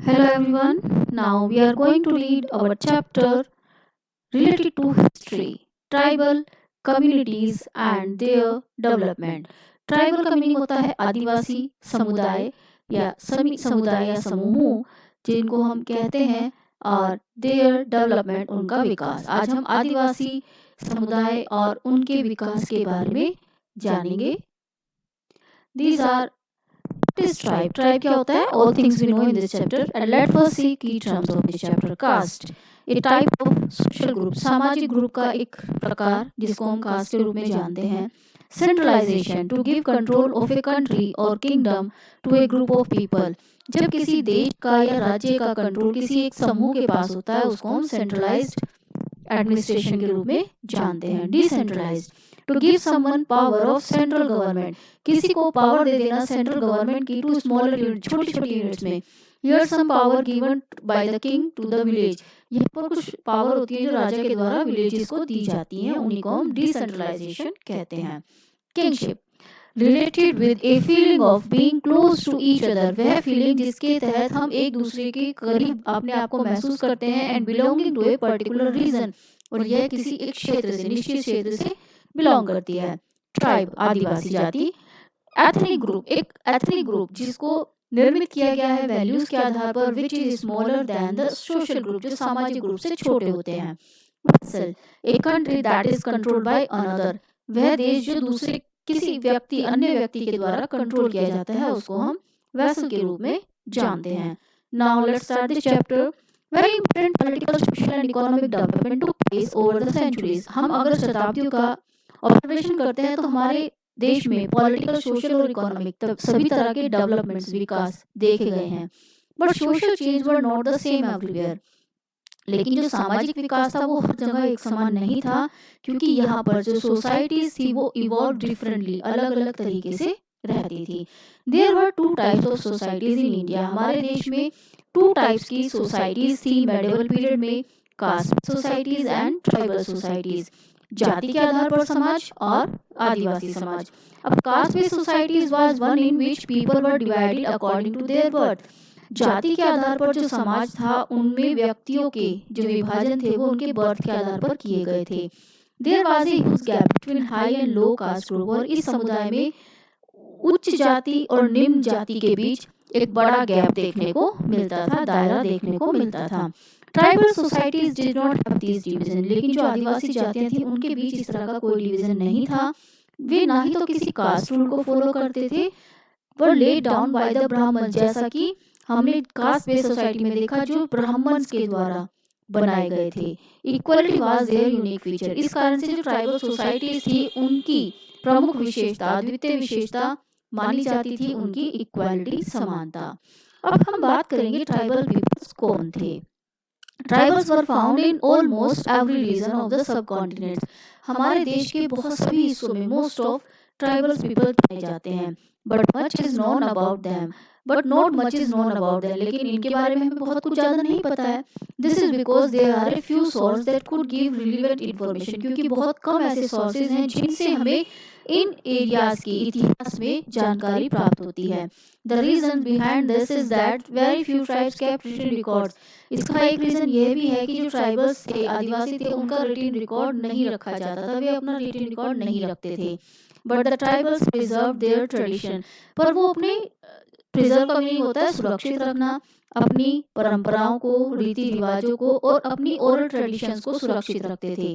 Hello everyone. Now we are going to read our chapter related to history, tribal communities and their development. Tribal का meaning होता है आदिवासी समुदाय या समी समुदाय या समूह जिनको हम कहते हैं और देयर डेवलपमेंट उनका विकास। आज हम आदिवासी समुदाय और उनके विकास के बारे में जानेंगे। These are What is tribe? Tribe क्या होता है? All things we know in this chapter. And let first see key terms of this chapter. Caste, a type of social group. सामाजिक ग्रुप का एक प्रकार जिसको हम कास्ट के रूप में जानते हैं. Centralization, to give control of a country or kingdom to a group of people. जब किसी देश का या राज्य का कंट्रोल किसी एक समूह के पास होता है उसको हम सेंट्रलाइज्ड एडमिनिस्ट्रेशन के रूप में जानते हैं. Decentralised, to give someone power of central government, किसी को पावर दे देना सेंट्रल गवर्नमेंट की टू स्मॉलर यूनिट, छोटी छोटी यूनिट्स में. Here some power given by the king to the village, यहाँ पर कुछ पावर होती है जो राजा के द्वारा विलेजेस को दी जाती हैं, उन्हीं को हम डिसेंट्रलाइजेशन कहते हैं. Kingship, related with a feeling of being close to each other, वह फीलिंग जिसके तहत हम एक दूसरे के करीब अपने आप को महसूस करते हैं. And belonging to a particular region, और यह किसी एक क्षेत्र से निश्चित क्षेत्र से बिलोंग करती है. ट्राइब, आदिवासी जाति. एथनिक ग्रुप, एक एथनिक ग्रुप जिसको निर्मित किया गया है वैल्यूज के आधार पर, which is smaller than the social group, जो सामाजिक ग्रुप से छोटे होते हैं. Vessel, a country that is controlled by another, वह देश जो दूसरे किसी व्यक्ति अन्य व्यक्ति के द्वारा कंट्रोल किया जाता है उसको हम वेसल के रूप में जानते हैं. Now let's start this chapter. Very important political, social and economic development took place over the centuries. हम अगर शताब्दियों का ऑब्जर्वेशन करते हैं तो हमारे देश में पॉलिटिकल, सोशल और इकोनॉमिक सभी तरह के डेवलपमेंट्स, विकास देखे गए हैं. But social change were not the same everywhere, लेकिन जो सामाजिक विकास था वो हर जगह एक समान नहीं था, क्योंकि यहाँ पर जो सोसाइटीज थी वो इवॉल्व डिफरेंटली, अलग अलग तरीके से रहती थी. There were two types of societies in India, हमारे देश में टू टाइप्स की सोसाइटीज थी मेडिवल पीरियड में. Caste societies and tribal societies, जाति के आधार पर समाज और आदिवासी समाज. अब caste based societies was one in which people were divided according to their birth, जाति के आधार पर जो समाज था उनमें व्यक्तियों के जो विभाजन थे वो उनके बर्थ के आधार पर किए गए थे. There was a huge gap between high and low caste group, और इस समुदाय में उच्च जाति और निम्न जाति के बीच एक बड़ा गैप देखने को मिलता था, दायरा देखने को मिलता था. Tribal societies did not have this division, लेकिन जो आदिवासी जातियां थी उनके बीच इस तरह का कोई डिवीजन नहीं था. वे ना ही तो किसी कास्ट रूल को फॉलो करते थे, वर लेड डाउन बाय द ब्राह्मण, जैसा कि हमने कास्ट बेस्ड सोसाइटी में देखा जो ब्राह्मण्स के द्वारा बनाए गए थे. Equality was there unique feature, इस कारण से जो ट्राइबल सोसाइटीज थी उनकी प्रमुख विशेषता, अद्वितीय विशेषता मानी जाती थी उनकी इक्वालिटी, समानता. अब हम बात करेंगे ट्राइबल पीपल्स कौन थे. Tribals were found in almost every region of the subcontinent, हमारे देश के बहुत सभी हिस्सों में मोस्ट ऑफ ट्राइबल पीपल पाए जाते हैं. But much is known about them, but not much is known about them, लेकिन इनके बारे में हमें बहुत कुछ ज़्यादा नहीं पता है. This is because there are a few source that could give relevant information, क्योंकि बहुत कम ऐसे सोर्सेज हैं जिनसे हमें इन एरियाज के इतिहास में जानकारी प्राप्त होती है. The reason behind this is that very few tribes kept written records, इसका एक रीजन यह भी है कि जो ट्राइबल्स थे, आदिवासी थे, उनका रिटन रिकॉर्ड नहीं रखा जाता था, वे अपना रिटन रिकॉर्ड नहीं रखते थे. But the tribals preserve their tradition, पर वो अपने प्रिजर्व का मीनिंग होता है सुरक्षित रखना, अपनी परंपराओं को, रीति रिवाजों को और अपनी ओरल ट्रेडिशंस को सुरक्षित रखते थे.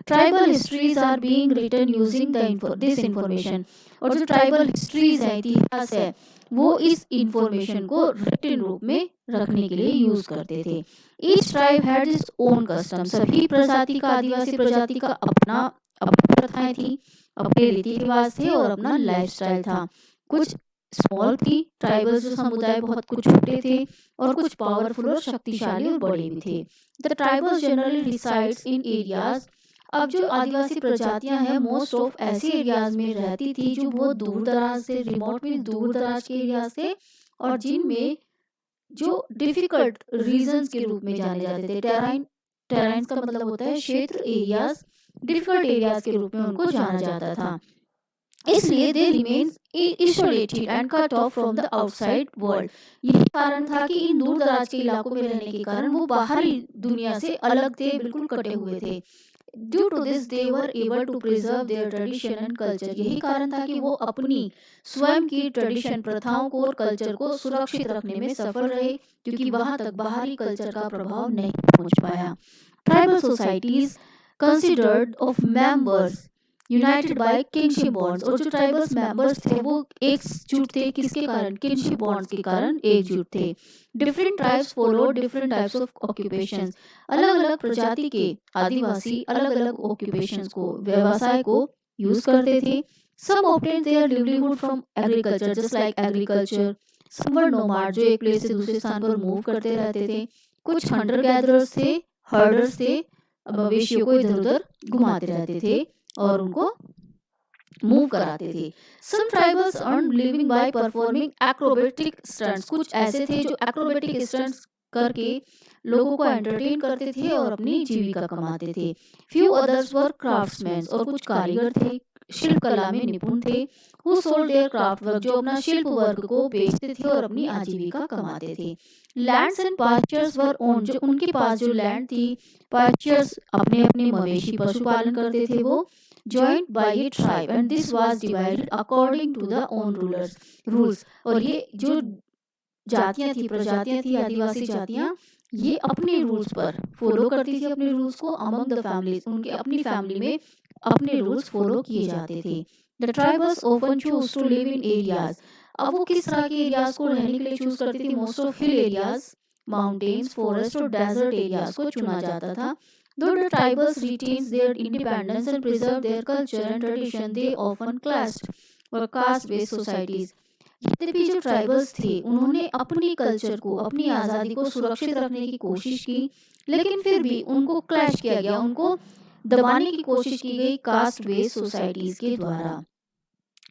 Tribal histories are being written using this information, और जो ट्राइबल हिस्ट्रीज है, इतिहास है, वो इस इंफॉर्मेशन को रिटन रूप में रखने के लिए यूज करते थे. Each tribe had its own custom, सभी प्रजाति का, आदिवासी प्रजाति का अपना अपनी प्रथाएं थी, अपने रीति रिवाज थे और अपना लाइफस्टाइल था. कुछ स्मॉल थी ट्राइबल जो समुदाय, बहुत कुछ छोटे थे, और कुछ पावरफुल और शक्तिशाली और बड़े भी थे. The tribals generally resides in areas, अब जो आदिवासी प्रजातियां हैं मोस्ट ऑफ ऐसे एरियाज में रहती थी जो बहुत दूर दराज से, रिमोट में दूर दराज के एरियाज थे, और जिनमें जो डिफिकल्ट रीजन्स के रूप में जाने जाते थे. टेराइन्स का मतलब होता है क्षेत्र, एरियाज, डिफिकल्ट एरियाज के रूप में उनको जाना जाता था. इसलिए they remain isolated and cut off from the outside world. यही कारण था कि इन दूर दराज के इलाकों में रहने के कारण वो बाहरी दुनिया से अलग थे, बिल्कुल कटे हुए थे। Due to this they were able to preserve their tradition and culture. यही कारण था कि वो अपनी स्वयं की ट्रेडिशन, प्रथाओं को और कल्चर को सुरक्षित रखने में सफल रहे, क्योंकि वहां तक बाहरी कल्चर का प्रभाव नहीं पहुंच पाया। Tribal societies considered of members united by kinship bonds. और जो ट्राइबल्स मेंबर्स थे वो एकजुट थे, किसके कारण? किनशिप बॉन्ड्स के कारण एकजुट थे। Different tribes follow different types of occupations. अलग अलग प्रजाति के आदिवासी अलग अलग ऑक्यूपेशंस को, व्यवसाय को यूज करते थे। Some obtain their livelihood from agriculture, just like agriculture. Some were nomad, जो एक प्लेस से दूसरे स्थान पर मूव करते रहते थे। कुछ हंटर गैदरर्स थे, हर्डर्स थे, मवेशियों को इधर उधर घुमाते रहते थे और उनको मूव कराते थे। Some tribals earn living by performing acrobatic stunts. कुछ ऐसे थे जो एक्रोबेटिक स्टंट्स करके लोगों को एंटरटेन करते थे और अपनी जीविका कमाते थे। फ्यू अदर्स वर क्राफ्ट्समैन, और कुछ कारीगर थे, शिल्प कला में निपुण थे। Who sold there craft work, जो अपना शिल्प वर्क को बेचते थे और अपनी आजीविका कमाते थे। Lands and pastures were own, जो उनके पास जो लैंड थी, पास्चर्स अपने अपने मवेशी पशुपालन करते थे वो, joined by a tribe and this was divided according to the own rules। और ये जो जातियां थी, प्रजातियां थी, आदिवासी जातियां, ये अपने रूल्स पर फॉलो करती थी, अपने रूल्स को अमंग द फैमिलीज, उनके अपनी फैमिली में अपने रूल्स फॉलो किए जाते थे। The tribals often choose to live in areas. अब वो किस तरह के एरियाज को रहने के लिए चूज करती थी? Most of hill areas, mountains, forest और डेजर्ट एरियाज को चुना जाता था। Though the tribals retained their independence and preserved their culture and tradition, they often clashed or caste-based societies। यद्यपि जो ट्राइबल्स थे उन्होंने अपनी कल्चर को, अपनी आज़ादी को सुरक्षित रखने की कोशिश की, लेकिन फिर भी उनको क्लैश किया गया, उनको दबाने की कोशिश की गई कास्ट बेस्ड सोसाइटीज के द्वारा।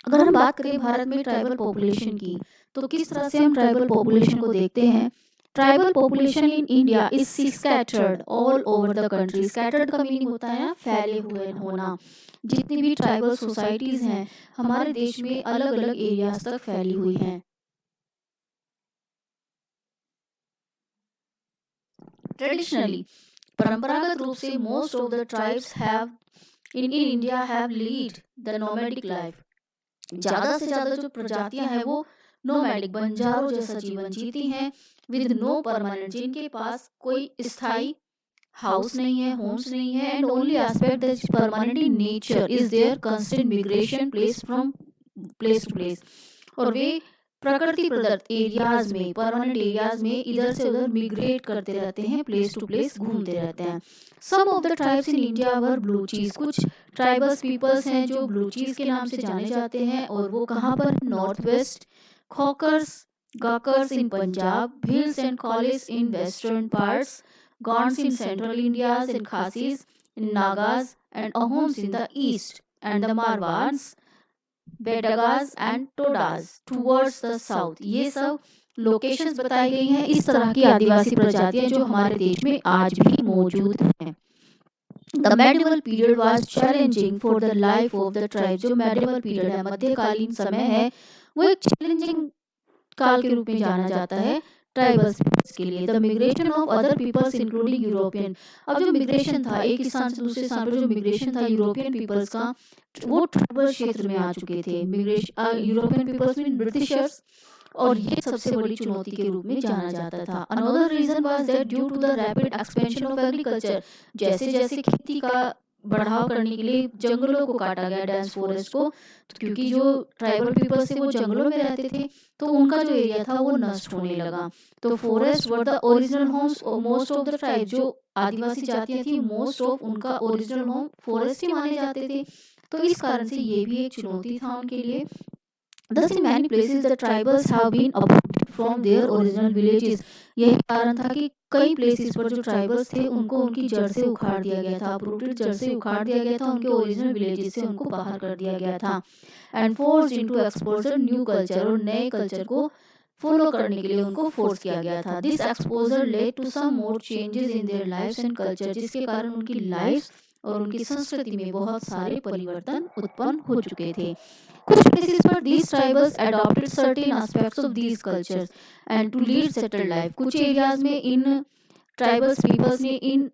अगर हम बात करें भारत में ट्राइबल पॉपुलेशन की, तो किस तरह से हम ट्राइबल पॉपुलेशन को देखते हैं? Tribal population in India is scattered all over the country. Scattered का मीनिंग होता है फैले हुए होना। जितनी भी ट्राइबल सोसाइटीज हैं हमारे देश में अलग अलग एरियाज तक फैली हुई हैं। ट्रेडिशनली, परंपरागत रूप से most of the tribes have in India have lead the nomadic life. ज्यादा से ज्यादा जो प्रजातियां हैं वो नोमैडिक, बंजारों जैसा जीवन जीती हैं, विद नो परमानेंट, जिनके पास कोई स्थायी हाउस नहीं है, होम्स नहीं है, and only aspect that permanent in nature is their constant migration place from place to place. और वे प्रकृति प्रदत्त एरियाज में, परमानेंट एरियाज में इधर से उधर मिग्रेट करते रहते हैं, प्लेस टू प्लेस घूमते रहते हैं। Some of the tribes in India were Baluchis. कुछ ट्राइबल्स पीपल्स हैं जो ब्लूचीज के नाम से जाने जाते हैं, और वो कहाँ पर? North west, Khokhars, Gakkhars in Punjab, Bhils and Kolis in western parts, Gonds in central India, and Khasis in Nagas and Ahoms in the east, and the Marwars, Badagas and Todas towards the south. ये सब लोकेशंस बताई गई हैं इस तरह की आदिवासी प्रजातियां जो हमारे देश में आज भी मौजूद हैं। The medieval period was challenging for the life of the tribe. जो मेडिवल पीरियड है, मध्यकालीन समय है, वो एक चैलेंजिंग काल के रूप में जाना जाता है ट्राइबल्स के लिए। The migration of other peoples including European. अब जो मिग्रेशन था, एक स्थान से दूसरे स्थान पर जो मिग्रेशन था यूरोपियन पीपल्स का, वो ट्राइबल क्षेत्र में आ चुके थे। Migration European peoples mean Britishers, और ये सबसे बड़ी चुनौती के रूप में जाना जाता था। Another reason was that due to the rapid expansion of agriculture, जैसे जैसे खेती का बढ़ाव करने के लिए जंगलों को काटा गया, डेंस फॉरेस्ट को, तो क्योंकि जो ट्राइबल पीपल्स थे वो जंगलों में रहते थे, तो उनका जो एरिया था वो नष्ट होने लगा। तो forest were the original homes most of the tribe. जो आदिवासी जातियां थी, मोस्ट ऑफ उनका ओरिजिनल होम फॉरेस्ट ही माने जाते थे, तो इस कारण से ये भी एक चुनौती था उनके लिए। Thus in many places the tribals have been uprooted from their original villages। यही कारण था कि कई प्लेसेस पर जो ट्राइबल्स थे उनको उनकी जड़ से उखाड़ दिया गया था, uprooted जड़ से उखाड़ दिया गया था, उनके ओरिजिनल विलेजेस से उनको बाहर कर दिया गया था। And forced into exposure new culture, और नए कल्चर को फॉलो करने के लिए उनको फोर्स किया गया था। This exposure led to some more changes in their lives and culture, जिसके कारण उनकी लाइफ और उनकी संस्कृति में बहुत सारे परिवर्तन उत्पन्न हो चुके थे। कुछ places पर these tribals adopted certain aspects of these cultures and to lead settled life। कुछ एरियाज में इन ट्राइबल्स पीपल्स ने इन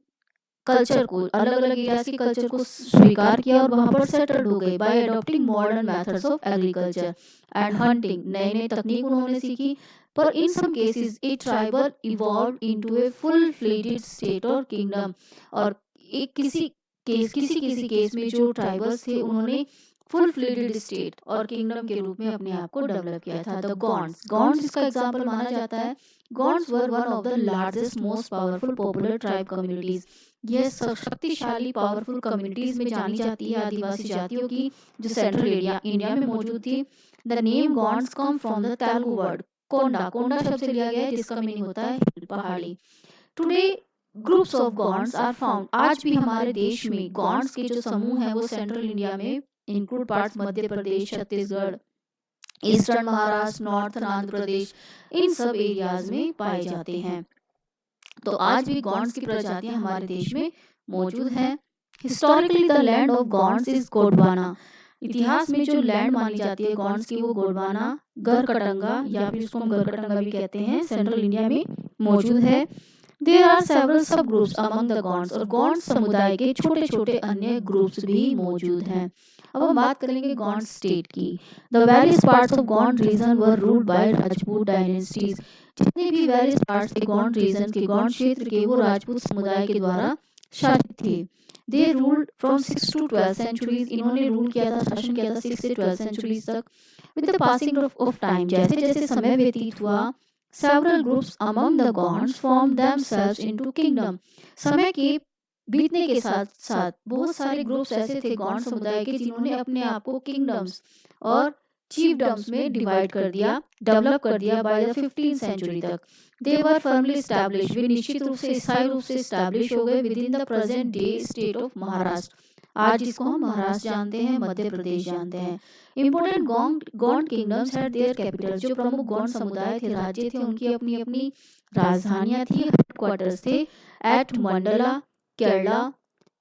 कल्चर को, अलग अलग एरियाज के कल्चर को स्वीकार किया और वहां पर सेटल्ड हो गए by adopting modern methods of agriculture and hunting. नए नए तकनीक उन्होंने सीखी, पर in some cases a tribal evolve into a full fledged state और किंगडम। और एक किसी केस में जो ट्राइबल्स थे उन्होंने फुल फ्लेजेड स्टेट और किंगडम के रूप में अपने आप को डेवलप किया था। द गॉन्ड्स इसका एग्जांपल माना जाता है। Gonds were one of the largest most powerful popular tribe communities. यह शक्तिशाली पावरफुल कम्युनिटीज में जानी जाती है आदिवासी जातियों की, जो सेंट्रल इंडिया में मौजूद थी। The name Gonds come from the Telugu word Konda. कोंडा शब्द से लिया गया है जिसका मीनिंग होता है पहाड़ी। Today groups of Gonds are found. आज भी हमारे देश में गॉन्ड्स के जो समूह है वो सेंट्रल इंडिया में include parts Madhya Pradesh, Chhattisgarh, eastern Maharashtra, northern Andhra Pradesh, इन सब एरियाज में पाए जाते हैं। तो आज भी गॉन्ड्स की प्रजातियां हमारे देश में मौजूद हैं। Historically the land of Gonds is Gondwana. इतिहास में जो लैंड मानी जाती है गॉन्ड्स की वो गोंडवाना, गरकटंगा या फिर इसको हम गरकटंगा भी कहते हैं, सेंट्रल इंडिया में मौजूद है। देयर आर सेवरल सब ग्रुप्स अमंग द गॉन्ड्स। और गॉन्ड्स समुदाय के छोटे छोटे अन्य ग्रुप्स भी मौजूद हैं। अब हम बात करेंगे गॉन्ड स्टेट की। The various parts of Gond region were ruled by Rajput dynasties. जितने भी वेरियस पार्ट्स थे गॉन्ड रीजन के, गॉन्ड क्षेत्र के, वो राजपूत समुदाय के द्वारा शासित थे। They ruled from 6 to 12 centuries. इन्होंने रूल किया था, शासन किया था 6 से 12 सेंचुरीज तक। With the passing of time, जैसे जैसे समय व्यतीत हुआ, several groups among the Gonds formed themselves into kingdom। समय के बीतने के साथ साथ बहुत सारे ग्रुप्स ऐसे थे गॉन्ड समुदाय के जिन्होंने अपने आप को किंगडम्स और चीफडम्स में डिवाइड कर दिया, डेवलप कर दिया बाय द 15th सेंचुरी तक। दे वर फर्मली एस्टैब्लिश्ड। वे निश्चित रूप से स्थायी रूप से एस्टैब्लिश हो गए with in the present day state of Maharashtra. आज जिसको हम महाराष्ट्र जानते हैं, मध्य प्रदेश जानते हैं। Important Gond kingdoms had their capital. जो प्रमुख गॉन्ड समुदाय थे, राज्य थे, उनकी अपनी अपनी राजधानियां थी, हेडक्वार्टर्स थे at Mandla, Kerala,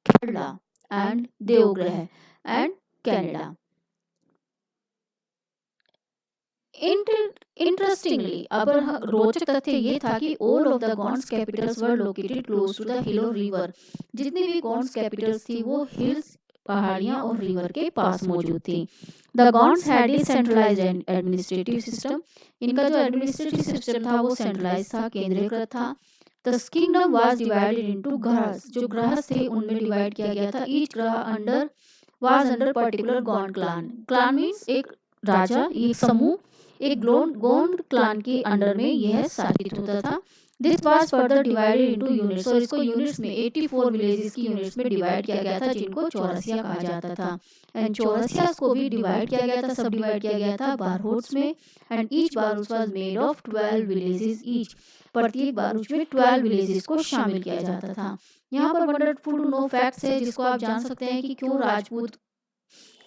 Kherla and Devgarh and Kanada. Interestingly, अब रोचक तथ्य ये था कि all of the Gonds capitals were located close to the hill और रिवर। जितनी भी गॉन्ड्स कैपिटल्स थी वो हिल्स, पहाड़ियां और रिवर के पास मौजूद थी। The Gonds had a centralised administrative system. इनका जो एडमिनिस्ट्रेटिव सिस्टम था वो सेंट्रलाइज था, केंद्रीकृत था। The kingdom was divided into garhs. जो ग्रहस थे उनमें डिवाइड किया गया था। ईच ग्रह was under particular Gond clan. Clan means एक राजा, एक समूह, एक गोंड क्लान के अंडर में यह शासित होता था। This was further divided into units. और इसको यूनिट्स में 84 विलेजेस की यूनिट्स में डिवाइड किया गया था जिनको चौरसिया कहा जाता था। एंड चौरसियास को भी डिवाइड किया गया था, सब डिवाइड किया गया था बारहोट्स में। And each बारूच was made of 12 villages each. प्रत्येक बारूच में 12 विलेजेस को शामिल किया जाता था। यहाँ पर वंडरफुल टू नो फैक्ट्स है जिसको आप जान सकते हैं कि क्यों राजपूत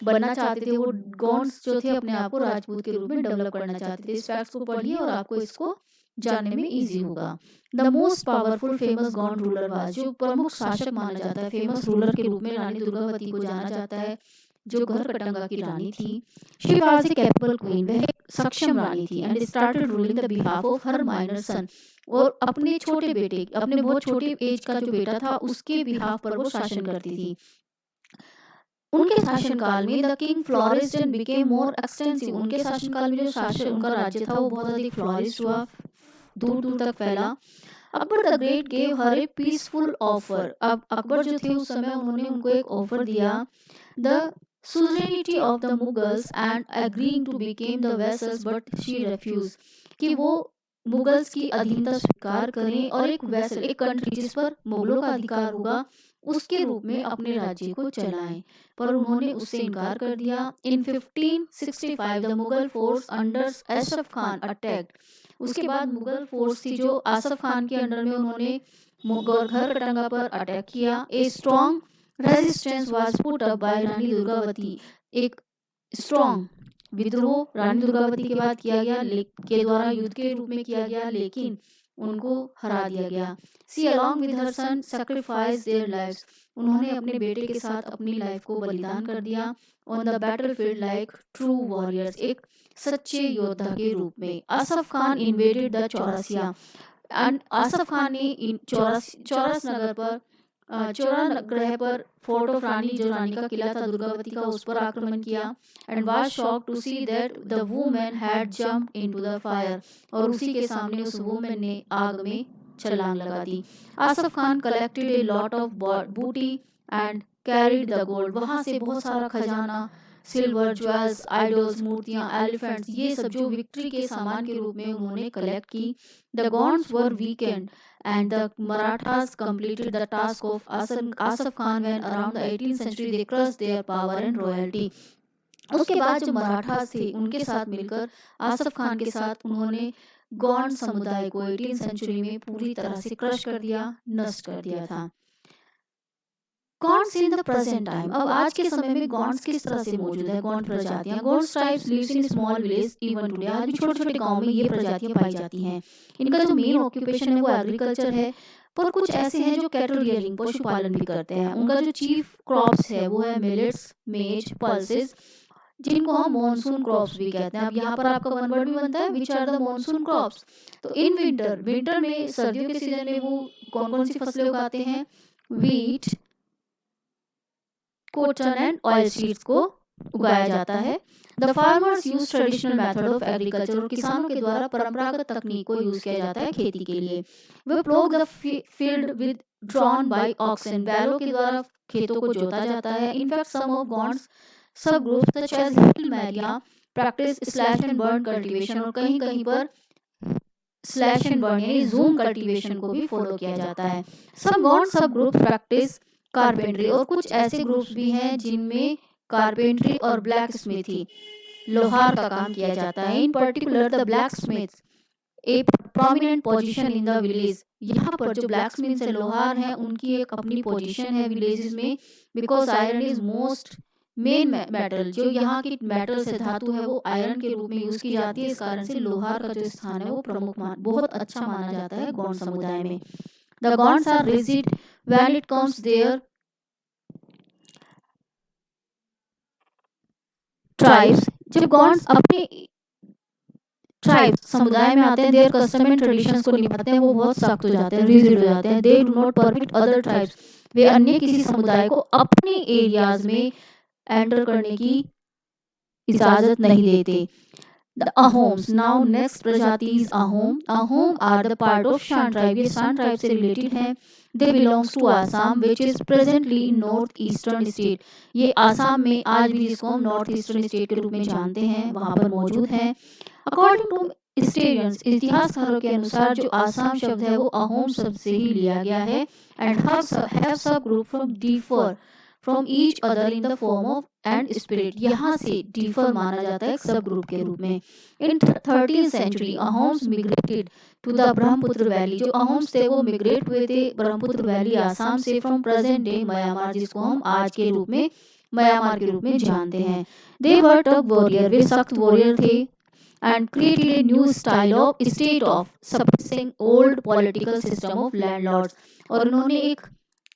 बनना चाहते थे। वो गॉन्ड्स जो थे अपने आप को राजपूत के रूप में डेवलप करना चाहते थे। इस फैक्ट्स को पढ़िए और आपको इसको जानने में इजी होगा। The most powerful famous Gond ruler was. जो प्रमुख शासक माना जाता है, फेमस रूलर के रूप में रानी दुर्गावती को जाना जाता है, जो गरकटंगा की रानी थी। She was a capable queen. वह एक सक्षम रानी थी। And started ruling the behalf of her minor son. और अपने छोटे बेटे, अपने बहुत छोटे एज का जो बेटा था उसके बिहाफ पर वो शासन करती थी। उनके शासनकाल में the king flourished and became more extensive. उनके शासनकाल में जो शासन उनका राज्य था वो बहुत अधिक फ्लोरिश हुआ, दूर दूर तक फैला। Akbar the great gave her A peaceful offer. अब अकबर जो थे उस समय उन्होंने उनको एक ऑफर दिया, the suzerainty of the Mughals and agreeing to became the vassals but she refuse. कि वो मुगल्स की अधीनता स्वीकार करें और एक वेसल, एक कंट्री जिस पर मुगलों का अधिकार होगा उसके रूप में अपने राज्य को चलाएं, पर उन्होंने उससे इनकार कर दिया। इन 1565 the Mughal force under Ashraf Khan attacked. उसके बाद मुगल फोर्स थी जो आसफ खान के अंडर में, उन्होंने गरकटंगा पर अटैक किया। A strong resistance was put up by Rani Durgavati. एक स्ट्रॉन्ग विद्रोह रानी दुर्गावती के बाद किया गया, के द्वारा युद्ध के रूप में किया गया, लेकिन उनको हरा दिया गया। She along with her son sacrifice their lives. उन्होंने अपने बेटे के साथ अपनी लाइफ को बलिदान कर दिया on the battlefield like true warriors, एक सच्चे योद्धा के रूप में। Asaf Khan invaded the Chaurasia, and Asaf Khan ने चौरस नगर पर चौरा ग्रह पर फोर्ट ऑफ रानी, जो रानी का किला था दुर्गावती का, उस पर आक्रमण किया। And was shocked to see that the women had jumped into the fire, और उसी के सामने उस वुमेन ने आग में छलांग लगा दी। Asaf Khan collected a lot of booty and carried the gold, वहां से बहुत सारा खजाना, सिल्वर, ज्वेल्स, आइडल्स, मूर्तियां, एलिफेंट्स, ये सब जो विक्ट्री के सामान के रूप में उन्होंने कलेक्ट की। The gones were weekend and the Marathas completed the task of Asaf Khan when around the 18th century they crushed their power and royalty. उसके बाद जो मराठास थे उनके साथ मिलकर आसफ खान के साथ उन्होंने गौंड समुदाय को 18th सेंचुरी में पूरी तरह से क्रश कर दिया, नष्ट कर दिया था। Gonds in the present time, अब आज के समय में गॉन्ड्स किस तरह से मौजूद है? गॉन्ड प्रजातियां, Gond tribes lives in small village even today, आज भी छोटे छोटे गांव में ये प्रजातियां पाई जाती हैं। इनका जो मेन ऑक्यूपेशन है वो एग्रीकल्चर है, पर कुछ ऐसे हैं जो कैटल रियरिंग, पशुपालन भी करते हैं। उनका जो चीफ क्रॉप्स है वो है मिलेट्स, मेज, पल्सेस, जिनको हम मॉनसून क्रॉप्स भी कहते हैं। अब यहाँ पर आपका वन वर्ड भी बनता है, which are the monsoon crops. तो इन विंटर में, सर्दियों के सीजन में वो कौन कौन सी फसलें उगाते हैं? Wheat, cotton and oil seeds को उगाया जाता है। The farmers use traditional method of agriculture, और किसानों के द्वारा परंपरागत तकनीक को यूज किया जाता है खेती के लिए। वे plough the field with drawn by oxen, बैलों के द्वारा खेतों को जोता जाता है। In fact some of Gonds sub groups such as hill Maria practice slash and burn cultivation, और कहीं कहीं पर स्लैश एंड बर्न यानी जूम कल्टीवेशन को भी फॉलो किया जाता है। सम गॉन्ड सब ग्रुप्स प्रैक्टिस कारपेंट्री, और कुछ ऐसे ग्रुप्स भी हैं जिनमें कारपेंट्री और ब्लैक स्मिथी, लोहार का काम किया जाता है। इन particular the black Smiths A prominent position in the village, यहाँ पर जो ब्लैक स्मिथ्स है, लोहार हैं, उनकी एक अपनी पोजीशन है विलेजेस में, because iron is most main metal, जो यहाँ की मेटल से धातु है वो आयरन के रूप में यूज की जाती है। इस कारण से लोहार का जो स्थान है वो प्रमुख बहुत अच्छा माना जाता है गौंड समुदाय में। The Gonds are rigid when it comes their tribes, जब गॉन्ड्स अपने ट्राइब्स समुदाय में आते हैं, देयर कस्टम एंड ट्रेडिशंस को निभाते हैं, वो बहुत सख्त हो जाते हैं, रिजिड हो जाते हैं। They do not permit other tribes, वे अन्य किसी समुदाय को अपने एरियाज में एंटर करने की इजाजत नहीं देते। The Ahoms, now next प्रजाति is Ahom. Ahom are the part of Shan tribe, ये Shan tribe से related हैं। They belongs to Assam, which is presently in north eastern state. ये आसाम में आज भी जिसको हम नॉर्थ ईस्टर्न स्टेट के रूप में जानते हैं वहाँ पर मौजूद हैं। According to historians, इतिहासकारों के अनुसार जो आसाम शब्द है वो अहोम शब्द से ही लिया गया है। And have सब group from differ from each other in the form of and spirit, यहाँ से differ माना जाता है एक सब ग्रुप के रूप में। In 13th century, Ahoms migrated to the Brahmaputra valley, जो अहोम्स थे वो मिग्रेट हुए थे ब्रह्मपुत्र वैली आसाम से, फ्रॉम प्रेजेंट डे म्यांमार, जिसको हम आज के रूप में म्यांमार के रूप में जानते हैं। They were tough warrior, वे सख्त वॉरियर थे, and created a new style of state of suppressing old political system of landlords, और उन्होंने एक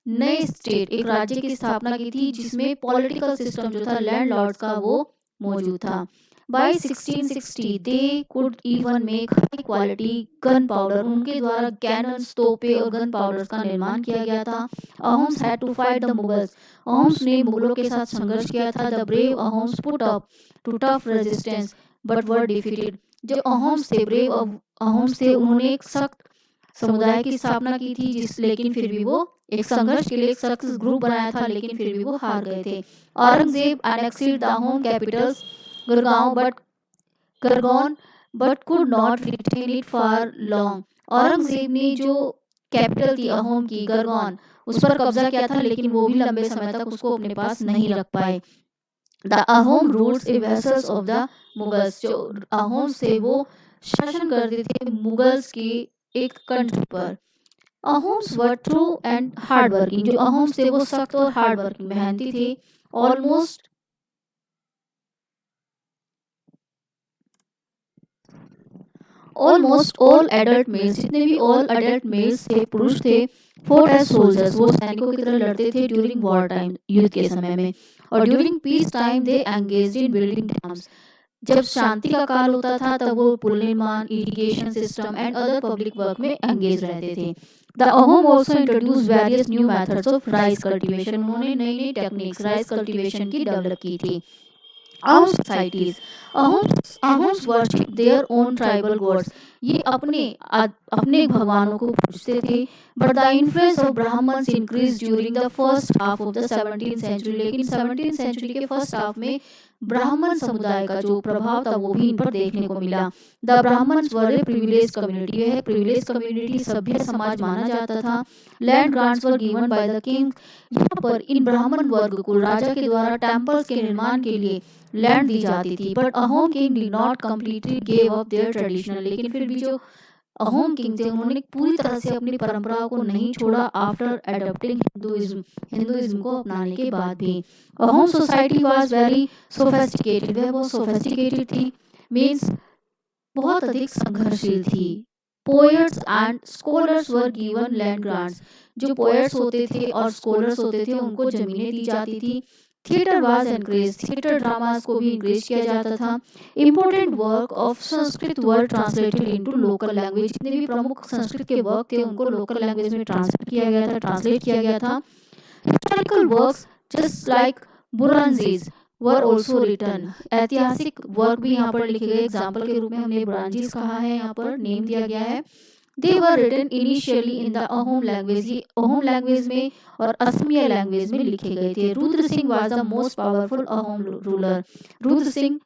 नए स्टेट, एक राज्य की स्थापना की थी जिसमें पॉलिटिकल सिस्टम जो था लैंडलॉर्ड्स का वो मौजूद था। By 1660 they could even make high quality gunpowder, उनके द्वारा कैनन्स, तोपे और गन पाउडर का निर्माण किया गया था। Ahoms had to fight the Mughals, Ahoms ने मुगलों के साथ संघर्ष किया था। The brave Ahoms put up to tough resistance but were defeated, जो अहोम्स थे, ब्रेव अहोम्स थे, उन्होंने एक सख्त समुदाय की स्थापना की थी लेकिन फिर भी वो एक संघर्ष के लिए एक सख्त ग्रुप बनाया था, लेकिन फिर भी वो हार गए थे। Aurangzeb annexed the Ahom capitals Garhgaon but could not retain it for long, Aurangzeb ने जो कैपिटल थी अहोम की गरगौन, उस पर कब्जा किया था, लेकिन वो भी लंबे समय तक उसको अपने पास नहीं रख पाए। The Ahom rules A vessels of the Mughals, जो अहोम से वो शासन करते थे मुगल्स की एक कंट्री पर। Ahoms were true and hard working, जो अहोम्स थे वो सख्त और हार्ड वर्किंग मेहनती थे। ऑलमोस्ट ऑल एडल्ट मेल्स, जितने भी ऑल एडल्ट मेल्स थे, पुरुष थे, fought as soldiers, वो सैनिकों की तरह लड़ते थे ड्यूरिंग वॉर टाइम, युद्ध के समय में। और during peace time they engaged in building dams, जब शांति का काल होता था तब वो पुल निर्माण, irrigation system and other public work में एंगेज रहते थे। The Ahom also introduce various new methods of rice cultivation, उन्होंने नई नई टेक्निक्स राइस कल्टीवेशन की डेवलप की थी। Ahom societies, Ahoms worship their own tribal gods, ये अपने भगवानों को पूजते थे। But the influence of Brahmans increase during the first half of the 17th century, लेकिन 17th सेंचुरी के फर्स्ट हाफ में ब्राह्मण समुदाय का जो प्रभाव था वो भी इन पर देखने को मिला। The Brahmans were a privilege community, यह प्रिविलेज कम्युनिटी सभ्य समाज माना जाता था। Land grants were given by the king, यहाँ पर इन ब्राह्मण वर्ग को राजा के द्वारा टेम्पल्स के निर्माण के लिए लैंड दी जाती थी। But Ahom king did not completely give up there traditional, लेकिन फिर भी जो अहोम किंग थे उन्होंने पूरी तरह से अपनी परंपराओं को नहीं छोड़ा आफ्टर एडॉप्टिंग हिंदुइज्म को अपनाने के बाद भी। Ahom society was very sophisticated, वह बहुत सोफिस्टिकेटेड थी, मींस बहुत अधिक संघर्षशील थी। Poets and scholars were given land grants, जो पोएट्स होते थे और स्कॉलर्स होते थे उनको जमीनें दी जाती थी। Theatre was encourage, theatre dramas को भी इंकरेज किया जाता था। Important work of Sanskrit were translated into local language, जितने भी प्रमुख संस्कृत के वर्क थे उनको लोकल लैंग्वेज में ट्रांसलेट किया गया था। Historical works just like Buranjis were also written, ऐतिहासिक वर्क भी यहाँ पर लिखे गए। एग्जाम्पल के रूप में हमने बुरंजीज कहा है, यहाँ पर नेम दिया गया है। They were written initially in the Ahom language, ये अहोम लैंग्वेज में और असमिया लैंग्वेज में लिखे गए थे। Rudra Singh was the most powerful Ahom ruler, Rudra Singh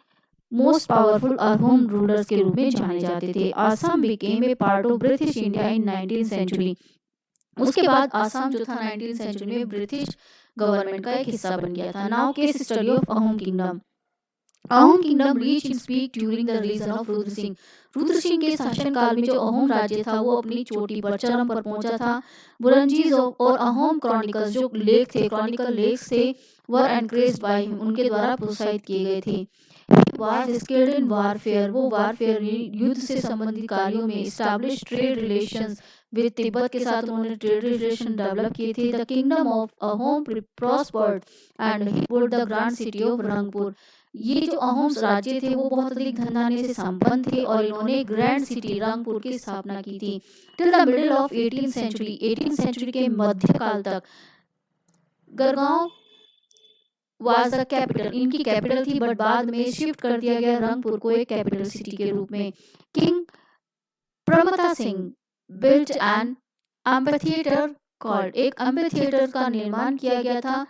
most powerful Ahom rulers के रूप में जाने जाते थे। Assam became a part of British India in 19th century, उसके बाद आसाम जो था 19th सेंचुरी में ब्रिटिश गवर्नमेंट का एक हिस्सा बन गया था। Now case study of Ahom kingdom. Ahom kingdom reach in peak during the region of Rudra Singh, Rudra Singh के शासन काल में जो अहोम राज्य था वो अपनी चोटी पर, चरम पर पहुंचा था। बुरंजीज और अहोम क्रॉनिकल्स जो लेख थे, क्रॉनिकल लेख्स थे, वर एनकरेज्ड बाय हिम, उनके द्वारा प्रोत्साहित किए गए थे। वाज स्किल्ड इन वारफेयर, वो वारफेयर युद्ध से संबंधित कार्यों में, establish trade relations with Tibet के साथ उन्होंने ट्रेड रिलेशन डेवलप किए थे। The kingdom of Ahom prospered and he built the grand city of Rangpur, ये जो अहोम राज्य थे वो बहुत अधिक धन धान्य से संपन्न थे और इन्होंने ग्रैंड सिटी रंगपुर की स्थापना की थी। Till the middle of 18th century, 18th century के मध्यकाल तक गढ़गांव वाज द कैपिटल, इनकी कैपिटल थी, बट बाद में शिफ्ट कर दिया गया रंगपुर को एक कैपिटल सिटी के रूप में। King Pramatta Singh built an amphitheatre called, एक एम्फीथिएटर का निर्माण किया गया था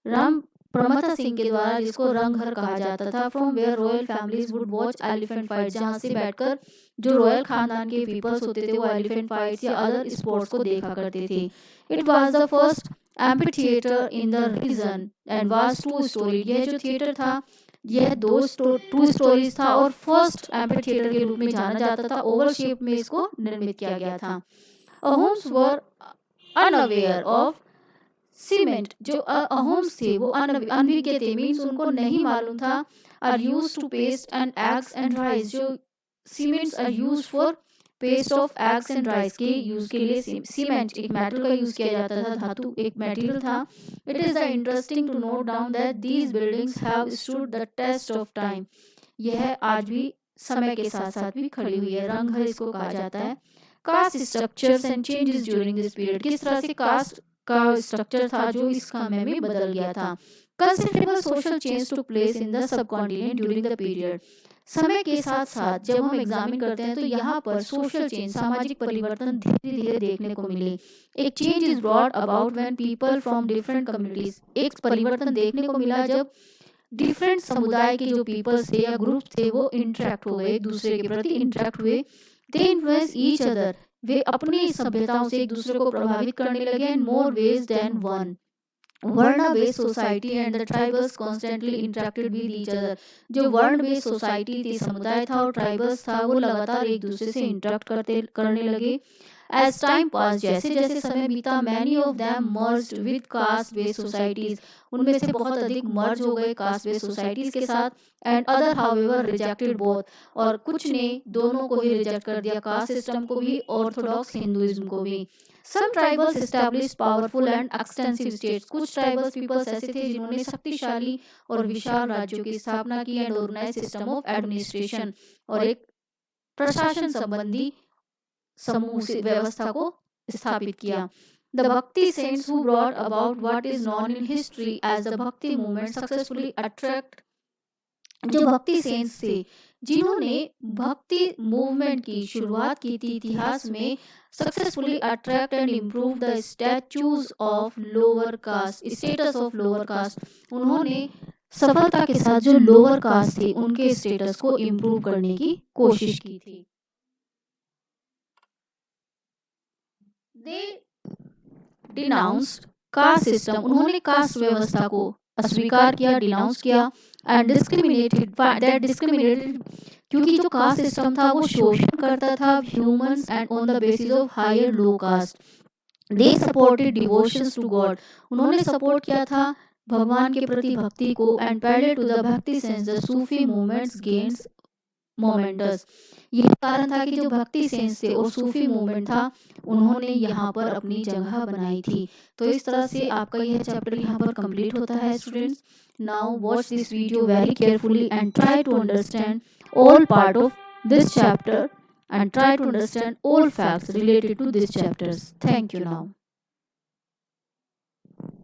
राम प्रमथा सिंह के द्वारा, जिसको रंगघर कहा जाता था। From where royal families would watch elephant fight, जहां से बैठकर जो रॉयल खानदान के पीपल्स होते थे वो एलिफेंट फाइट्स या अदर स्पोर्ट्स को देखा करते थे। It was the first amphitheatre in the region and was 2 storey, यह जो थिएटर था यह 2 स्टोरीज था और फर्स्ट एम्फीथिएटर के रूप में जाना जाता था। ओवल शेप में इसको निर्मित किया गया था। Ahoms were unaware of cement, जो अहोम्स थे वो अनभिज्ञ थे, मीन्स उनको नहीं मालूम था। Are used to paste and eggs and rice, जो cements are used for paste of eggs and rice के यूज के लिए सीमेंट एक मेटल का यूज किया जाता था, धातु एक मटेरियल था। It is the interesting to note down that these buildings have stood the test of time, यह आज भी समय के साथ साथ भी खड़ी हुई है। रंगघर इसको कहा जाता है। Caste structures and changes during this period, किस तरह से कास्ट का स्ट्रक्चर था जो इस समय में बदल गया था। Considerable social change took place in the subcontinent during the period, समय के साथ साथ जब हम एग्जामिन करते हैं तो यहाँ पर सोशल चेंज, सामाजिक परिवर्तन धीरे धीरे देखने को मिले। एक change is brought about when people from different communities, एक परिवर्तन देखने को मिला जब डिफरेंट समुदाय के जो पीपल्स थे या ग्रुप थे वो इंटरेक्ट हुए, एक दूसरे के प्रति इंटरेक्ट हुए। दे इन्फ्लुएंस ईच अदर, वे अपनी सभ्यताओं से एक दूसरे को प्रभावित करने लगे। And more ways than one, varna based society and the tribals constantly interacted with each other, जो वर्ण बेस्ड सोसाइटी थी, समुदाय था और ट्राइबल्स था, वो लगातार एक दूसरे से इंटरेक्ट करने लगे। As time passed, जैसे जैसे समय बीता, many of them merged with caste based societies, उनमें से बहुत अधिक मर्ज हो गए कास्ट बेस्ड सोसाइटीज के साथ, and other however rejected both, और कुछ ने दोनों को ही रिजेक्ट कर दिया, कास्ट सिस्टम को भी, ऑर्थोडॉक्स हिंदुइज्म को भी। Some tribals established powerful and extensive states, कुछ ट्राइबल्स पीपल्स ऐसे थे जिन्होंने शक्तिशाली और विशाल राज्यों की स्थापना की, and organise system of administration, और एक प्रशासन संबंधी समूह से व्यवस्था को स्थापित किया। The Bhakti saints who brought about what is known in history as the Bhakti movement successfully attract, जो भक्ति सेंस थे जिन्होंने भक्ति मूवमेंट की शुरुआत की थी इतिहास में, successfully attract and improve the statues of lower caste, status of lower caste, उन्होंने सफलता के साथ जो लोअर कास्ट थे उनके स्टेटस को इम्प्रूव करने की कोशिश की थी। दे डिनाउंस्ड कास्ट सिस्टम, उन्होंने कास्ट व्यवस्था को अस्वीकार किया, डिनाउंस किया, एंड डिस्क्रिमिनेटेड क्योंकि जो कास्ट सिस्टम था वो शोषण करता था humans and on the basis of higher low caste. They supported devotions to god, उन्होंने सपोर्ट किया था भगवान के प्रति भक्ति को, and parallel to the bhakti sense the Sufi movements gains momentum, ये कारण था कि जो भक्ति सेंस थे और सूफी मूवमेंट था उन्होंने यहाँ पर अपनी जगह बनाई थी। तो इस तरह से आपका यह चैप्टर यहाँ पर कंप्लीट होता है students. Now watch this video very carefully and try to understand all part of this chapter and try to understand all facts related to this chapters. Thank you now.